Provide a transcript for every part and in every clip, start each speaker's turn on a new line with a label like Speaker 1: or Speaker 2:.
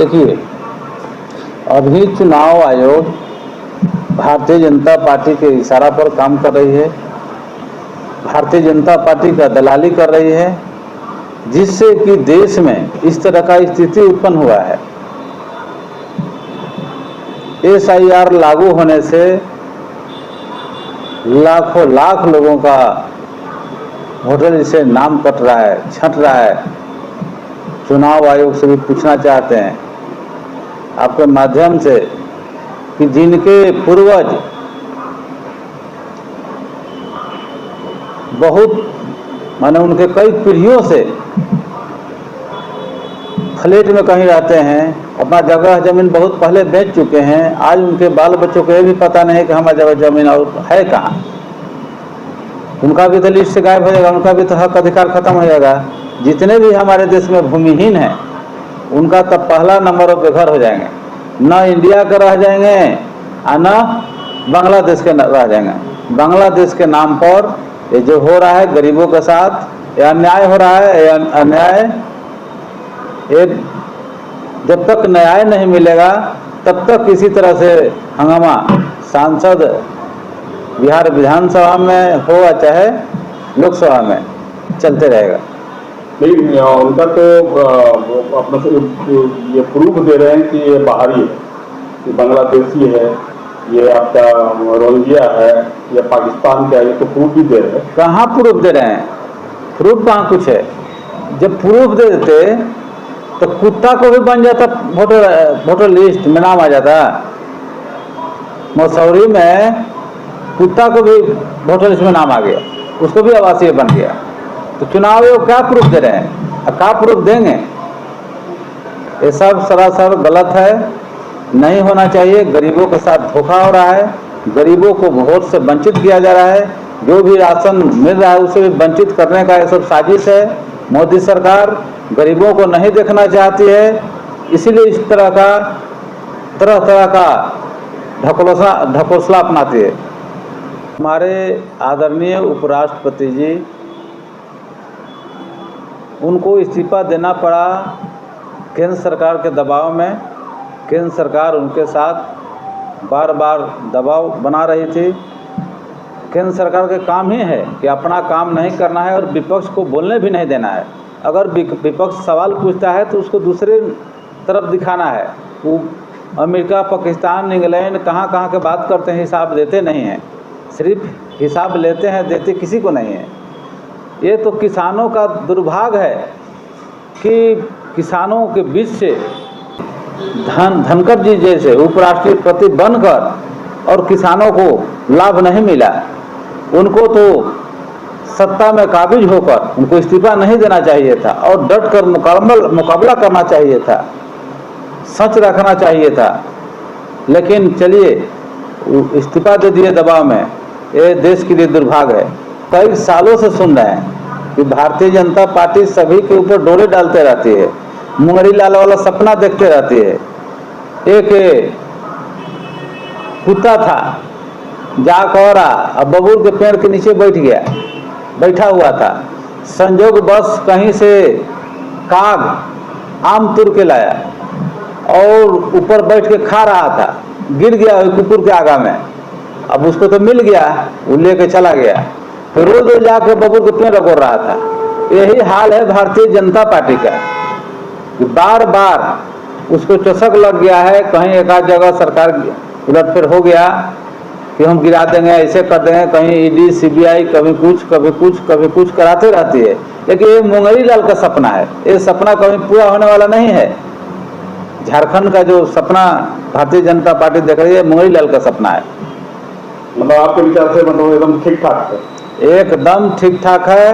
Speaker 1: देखिए, अभी चुनाव आयोग भारतीय जनता पार्टी के इशारा पर काम कर रही है, भारतीय जनता पार्टी का दलाली कर रही है, जिससे कि देश में इस तरह का स्थिति उत्पन्न हुआ है। SIR लागू होने से लाखों लाख लोगों का वोटर लिस्ट से नाम कट रहा है, छंट रहा है। चुनाव आयोग से भी पूछना चाहते हैं आपके माध्यम से कि जिनके पूर्वज बहुत माने उनके कई पीढ़ियों से फ्लैट में कहीं रहते हैं, अपना जगह जमीन बहुत पहले बेच चुके हैं, आज उनके बाल बच्चों को ये भी पता नहीं कि हमारा जगह जमीन और है कहाँ। उनका भी तो लिस्ट से गायब हो जाएगा, उनका भी तो हक अधिकार खत्म हो जाएगा। जितने भी हमारे देश में भूमिहीन हैं उनका तब पहला नंबर बेघर हो जाएंगे, न इंडिया के रह जाएंगे और न बांग्लादेश के रह जाएंगे। बांग्लादेश के नाम पर ये जो हो रहा है गरीबों के साथ, ये अन्याय हो रहा है। ये अन्याय जब तक न्याय नहीं मिलेगा तब तक इसी तरह से हंगामा सांसद बिहार विधानसभा में हो या चाहे लोकसभा में चलते रहेगा।
Speaker 2: नहीं, उनका तो अपना से ये प्रूफ दे रहे हैं कि ये बाहरी है, ये बांग्लादेशी है, ये आपका रोहिंग्या है, ये पाकिस्तान का है, ये तो प्रूफ ही दे रहे हैं।
Speaker 1: कहाँ प्रूफ दे रहे हैं? प्रूफ कहाँ कुछ है? जब प्रूफ दे देते तो कुत्ता को भी बन जाता, वोटर लिस्ट में नाम आ जाता। मसूरी में कुत्ता को भी वोटर लिस्ट में नाम आ गया, उसको भी आवासीय बन गया। तो चुनाव आयोग क्या प्रूफ दे रहे हैं और क्या प्रूफ देंगे? ये सब सरासर गलत है, नहीं होना चाहिए। गरीबों के साथ धोखा हो रहा है, गरीबों को वोट से वंचित किया जा रहा है, जो भी राशन मिल रहा है उसे भी वंचित करने का ये सब साजिश है। मोदी सरकार गरीबों को नहीं देखना चाहती है, इसीलिए इस तरह का ढकोसला अपनाती है। हमारे आदरणीय उपराष्ट्रपति जी, उनको इस्तीफा देना पड़ा केंद्र सरकार के दबाव में। केंद्र सरकार उनके साथ बार बार दबाव बना रही थी। केंद्र सरकार का काम ही है कि अपना काम नहीं करना है और विपक्ष को बोलने भी नहीं देना है। अगर विपक्ष सवाल पूछता है तो उसको दूसरे तरफ दिखाना है। वो अमेरिका, पाकिस्तान, इंग्लैंड कहाँ के बात करते हैं, हिसाब देते नहीं हैं। सिर्फ हिसाब लेते हैं, देते किसी को नहीं है। ये तो किसानों का दुर्भाग्य है कि किसानों के बीच से धनखड़ जी जैसे उपराष्ट्रपति बनकर और किसानों को लाभ नहीं मिला। उनको तो सत्ता में काबिज होकर उनको इस्तीफा नहीं देना चाहिए था और डट कर मुकाबला करना चाहिए था, सच रखना चाहिए था। लेकिन चलिए, इस्तीफा दे दिए दबाव में। ये देश के लिए दुर्भाग्य है। कई सालों से सुन रहे हैं कि भारतीय जनता पार्टी सभी के ऊपर डोरे डालते रहती है, मुंगरी लाल वाला सपना देखते रहती है। एक कुत्ता था जाकौरा, अब बबूल के पेड़ के नीचे बैठा हुआ था। संजोग बस कहीं से काग आम तुर के लाया और ऊपर बैठ के खा रहा था, गिर गया कुकुर के आगा में। अब उसको तो मिल गया, वो लेके चला गया, फिर रोज जाके बबूल के पेड़ रगड़ रहा था। यही हाल है भारतीय जनता पार्टी का, बार बार उसको चसक लग गया है। कहीं एक आध जगह सरकार उलटफेर हो गया कि हम गिरा देंगे, ऐसे कर देंगे, कहीं ED CBI कभी कुछ कराते रहती है। लेकिन ये मुंगरी लाल का सपना है, ये सपना कभी पूरा होने वाला नहीं है। झारखंड का जो सपना भारतीय जनता पार्टी देख रही है, मुंगरी लाल का सपना है।
Speaker 2: मतलब आपके विचार से मतलब एकदम ठीक ठाक है?
Speaker 1: एकदम ठीक ठाक है।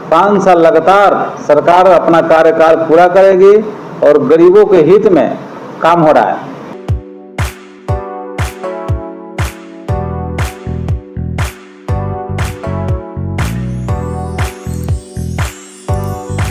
Speaker 1: 5 साल लगातार सरकार अपना कार्यकाल पूरा करेगी और गरीबों के हित में काम हो रहा है।